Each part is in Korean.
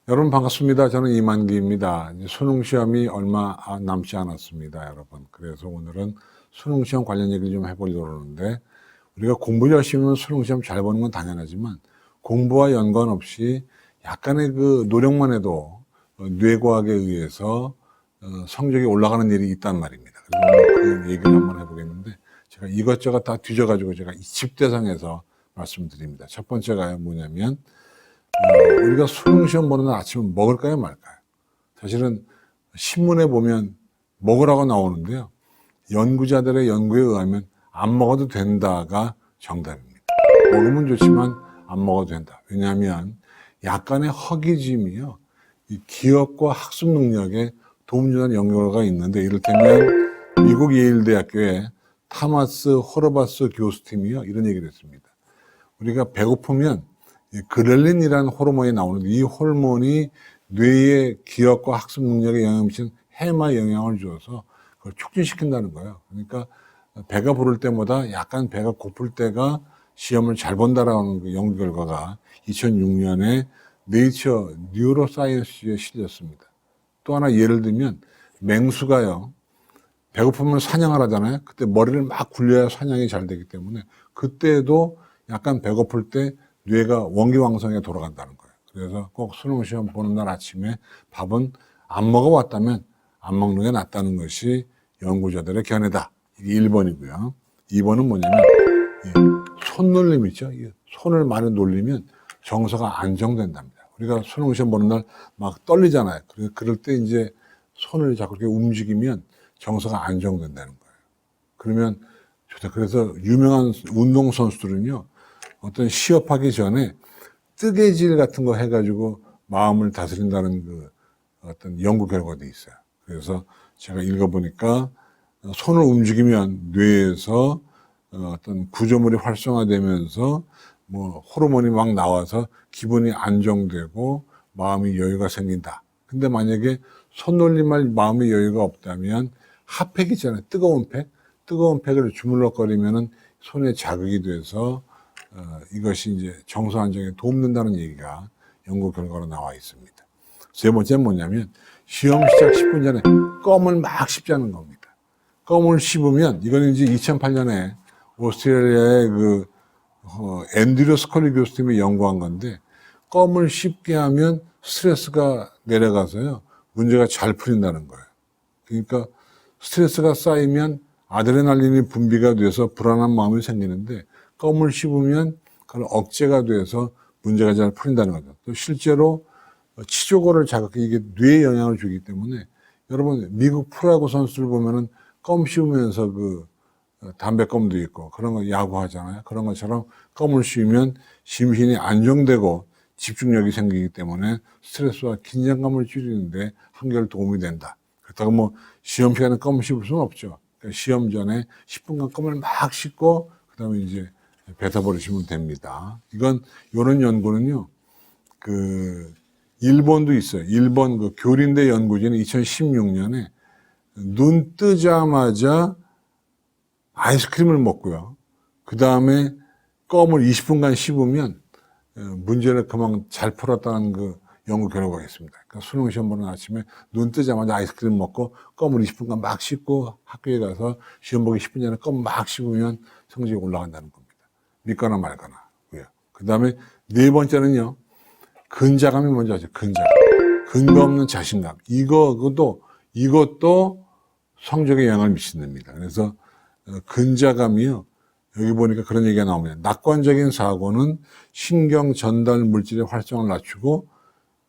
여러분 반갑습니다. 저는 이만기입니다. 이제 수능 시험이 얼마 남지 않았습니다, 여러분. 그래서 오늘은 수능 시험 관련 얘기를 좀 해보려고 하는데, 우리가 공부 열심히 하면 수능 시험 잘 보는 건 당연하지만 공부와 연관 없이 약간의 그 노력만 해도 뇌과학에 의해서 성적이 올라가는 일이 있단 말입니다. 그래서 오늘 그 얘기를 한번 해보겠는데, 제가 이것저것 다 뒤져가지고 제가 20대상에서 말씀드립니다. 첫 번째가 뭐냐면, 우리가 수능 시험 보는 날 아침에 먹을까요, 말까요? 사실은 신문에 보면 먹으라고 나오는데요. 연구자들의 연구에 의하면 안 먹어도 된다가 정답입니다. 먹으면 좋지만 안 먹어도 된다. 왜냐하면 약간의 허기짐이요, 이 기억과 학습 능력에 도움 주는 연구 결과가 있는데, 이를테면 미국 예일대학교의 타마스 호르바스 교수팀이요, 이런 얘기를 했습니다. 우리가 배고프면 그렐린이라는 호르몬이 나오는데, 이 호르몬이 뇌의 기억과 학습 능력에 영향을 미치는 해마에 영향을 줘서 그걸 촉진시킨다는 거예요. 그러니까 배가 부를 때보다 약간 배가 고플 때가 시험을 잘 본다라는 그 연구 결과가 2006년에 네이처 뉴로사이언스에 실렸습니다. 또 하나 예를 들면 맹수가요, 배고프면 사냥을 하잖아요. 그때 머리를 막 굴려야 사냥이 잘 되기 때문에 그때도 약간 배고플 때 뇌가 원기왕성에 돌아간다는 거예요. 그래서 꼭 수능 시험 보는 날 아침에 밥은 안 먹어왔다면 안 먹는 게 낫다는 것이 연구자들의 견해다. 이게 1번이고요. 2번은 뭐냐면, 손놀림 있죠. 손을 많이 놀리면 정서가 안정된답니다. 우리가 수능 시험 보는 날 막 떨리잖아요. 그럴 때 이제 손을 자꾸 이렇게 움직이면 정서가 안정된다는 거예요. 그러면 좋다. 그래서 유명한 운동선수들은요, 어떤 시합하기 전에 뜨개질 같은 거 해가지고 마음을 다스린다는 그 어떤 연구 결과도 있어요. 그래서 제가 읽어보니까 손을 움직이면 뇌에서 어떤 구조물이 활성화되면서 뭐 호르몬이 막 나와서 기분이 안정되고 마음이 여유가 생긴다. 근데 만약에 손놀림할 마음의 여유가 없다면 핫팩 있잖아요. 뜨거운 팩. 뜨거운 팩을 주물럭거리면은 손에 자극이 돼서 이것이 이제 정서 안정에 도움된다는 얘기가 연구 결과로 나와 있습니다. 세 번째는 뭐냐면, 시험 시작 10분 전에 껌을 막 씹자는 겁니다. 껌을 씹으면, 이거는 이제 2008년에 오스트레일리아의 그 앤드류 스컬리 교수팀이 연구한 건데, 껌을 씹게 하면 스트레스가 내려가서요, 문제가 잘 풀린다는 거예요. 그러니까 스트레스가 쌓이면 아드레날린이 분비가 돼서 불안한 마음이 생기는데, 껌을 씹으면 그런 억제가 돼서 문제가 잘 풀린다는 거죠. 또 실제로 치조골을 자극해, 이게 뇌에 영향을 주기 때문에, 여러분 미국 프로야구 선수들 보면은 껌 씹으면서 그 담배껌도 있고 그런 거 야구하잖아요. 그런 것처럼 껌을 씹으면 심신이 안정되고 집중력이 생기기 때문에 스트레스와 긴장감을 줄이는데 한결 도움이 된다. 그렇다고 뭐 시험 시간에 껌을 씹을 수는 없죠. 그러니까 시험 전에 10분간 껌을 막 씹고 그다음에 이제 뱉어버리시면 됩니다. 요런 연구는요, 일본도 있어요. 일본 그 교린대 연구진은 2016년에 눈 뜨자마자 아이스크림을 먹고요, 그 다음에 껌을 20분간 씹으면 문제를 그만 잘 풀었다는 그 연구 결과가 있습니다. 그러니까 수능 시험 보는 아침에 눈 뜨자마자 아이스크림 먹고 껌을 20분간 막 씹고 학교에 가서 시험 보기 10분 전에 껌 막 씹으면 성적이 올라간다는 겁니다. 믿거나 말거나. 그 다음에 네 번째는요, 근자감이 뭔지 아죠? 근자감. 근거 없는 자신감. 이것도 성적에 영향을 미친답니다. 그래서 근자감이요, 여기 보니까 그런 얘기가 나옵니다. 낙관적인 사고는 신경 전달 물질의 활성을 낮추고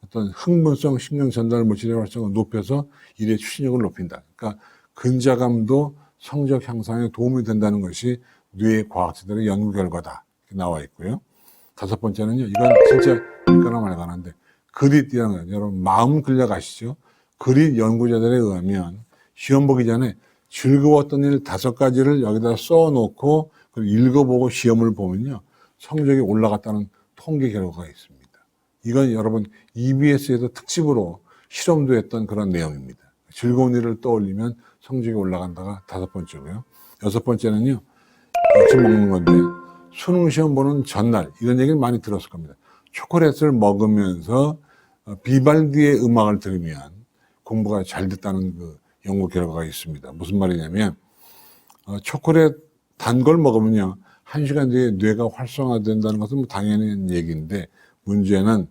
어떤 흥분성 신경 전달 물질의 활성을 높여서 일의 추진력을 높인다. 그러니까 근자감도 성적 향상에 도움이 된다는 것이 뇌 과학자들의 연구 결과다. 이렇게 나와 있고요. 다섯 번째는요, 이건 진짜 믿거나 말거나인데, 그릿이라는 거예요. 여러분 마음 근력 아시죠? 그릿 연구자들에 의하면 시험 보기 전에 즐거웠던 일 5가지를 여기다 써놓고 읽어보고 시험을 보면요, 성적이 올라갔다는 통계 결과가 있습니다. 이건 여러분 EBS에서 특집으로 실험도 했던 그런 내용입니다. 즐거운 일을 떠올리면 성적이 올라간다가 5번째고요. 6번째는요, 같이 먹는 건데, 수능 시험 보는 전날 이런 얘기를 많이 들었을 겁니다. 초콜릿을 먹으면서 비발디의 음악을 들으면 공부가 잘 됐다는 그 연구 결과가 있습니다. 무슨 말이냐면 초콜릿 단 걸 먹으면요 1시간 뒤에 뇌가 활성화된다는 것은 뭐 당연한 얘기인데 문제는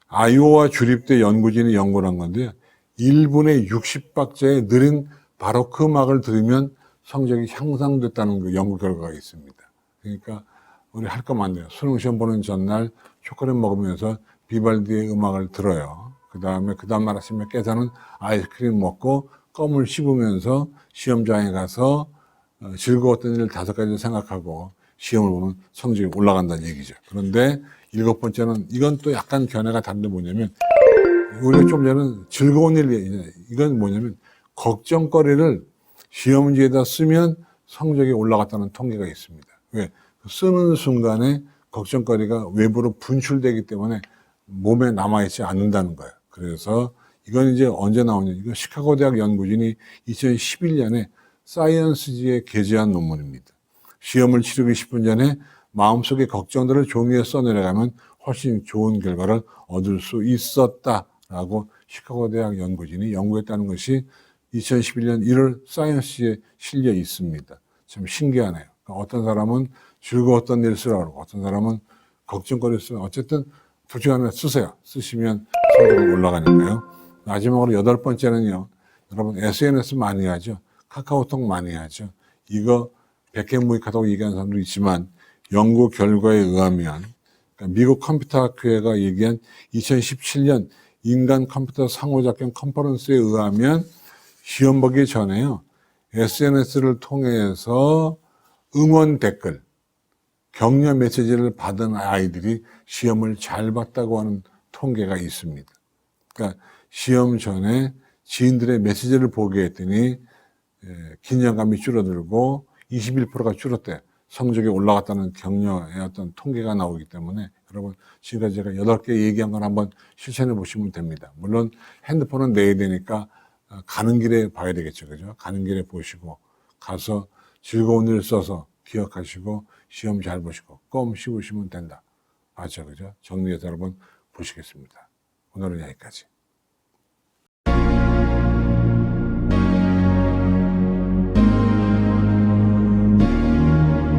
아이오와 주립대 연구진이 연구를 한 건데요 1분에 60박자의 느린 바로크 음악을 들으면 성적이 향상됐다는 그 연구 결과가 있습니다. 그러니까 우리 할 거 많네요. 수능 시험 보는 전날 초콜릿 먹으면서 비발디의 음악을 들어요. 그 다음날 아침에 깨서는 아이스크림 먹고 껌을 씹으면서 시험장에 가서 즐거웠던 일 5가지를 생각하고 시험을 보면 성적이 올라간다는 얘기죠. 그런데 7번째는 이건 또 약간 견해가 다른데 뭐냐면 우리가 좀 전에 즐거운 일, 이건 뭐냐면 걱정거리를 시험 문제에다 쓰면 성적이 올라갔다는 통계가 있습니다. 왜? 쓰는 순간에 걱정거리가 외부로 분출되기 때문에 몸에 남아있지 않는다는 거예요. 그래서 이건 이제 언제 나오냐. 이거 시카고 대학 연구진이 2011년에 사이언스지에 게재한 논문입니다. 시험을 치르기 10분 전에 마음속의 걱정들을 종이에 써내려가면 훨씬 좋은 결과를 얻을 수 있었다라고 시카고 대학 연구진이 연구했다는 것이 2011년 1월 사이언스지에 실려 있습니다. 참 신기하네요. 어떤 사람은 즐거웠던 일 쓰라고 그러고 어떤 사람은 걱정거리 쓰라고 어쨌든 둘 중 하나 쓰세요. 쓰시면 성적이 올라가니까요. 마지막으로 8번째는요. 여러분 SNS 많이 하죠. 카카오톡 많이 하죠. 이거 백해무익하다고 얘기하는 사람도 있지만 연구 결과에 의하면 그러니까 미국 컴퓨터 학회가 얘기한 2017년 인간 컴퓨터 상호작용 컨퍼런스에 의하면 시험 보기 전에요. SNS를 통해서 응원 댓글, 격려 메시지를 받은 아이들이 시험을 잘 봤다고 하는 통계가 있습니다. 그러니까 시험 전에 지인들의 메시지를 보게 했더니 긴장감이 줄어들고 21%가 줄었대. 성적이 올라갔다는 격려의 어떤 통계가 나오기 때문에 여러분 지금까지 제가 8개 얘기한 건 한번 실천해 보시면 됩니다. 물론 핸드폰은 내야 되니까 가는 길에 봐야 되겠죠. 그죠? 가는 길에 보시고 가서 즐거운 일 써서 기억하시고 시험 잘 보시고 껌 씹으시면 된다. 맞죠? 그죠? 정리해서 여러분 보시겠습니다. 오늘은 여기까지.